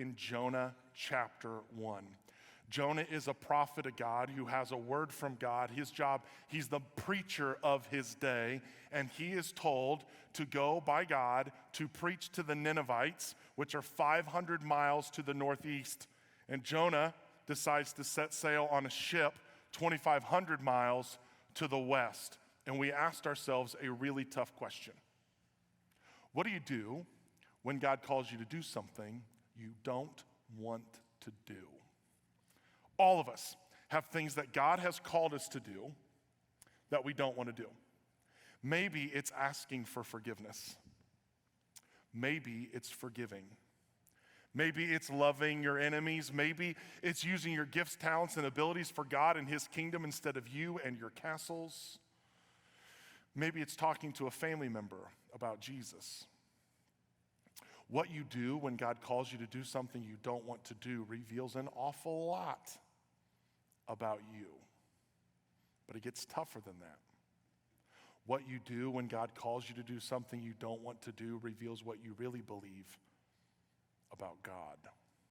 in Jonah chapter 1. Jonah is a prophet of God who has a word from God. His job, he's the preacher of his day, and he is told to go by God to preach to the Ninevites, which are 500 miles to the northeast. And Jonah decides to set sail on a ship 2,500 miles to the west. And we asked ourselves a really tough question. What do you do when God calls you to do something you don't want to do? All of us have things that God has called us to do that we don't want to do. Maybe it's asking for forgiveness. Maybe it's forgiving. Maybe it's loving your enemies. Maybe it's using your gifts, talents, and abilities for God and his kingdom instead of you and your castles. Maybe it's talking to a family member about Jesus. What you do when God calls you to do something you don't want to do reveals an awful lot about you. But it gets tougher than that. What you do when God calls you to do something you don't want to do reveals what you really believe about God.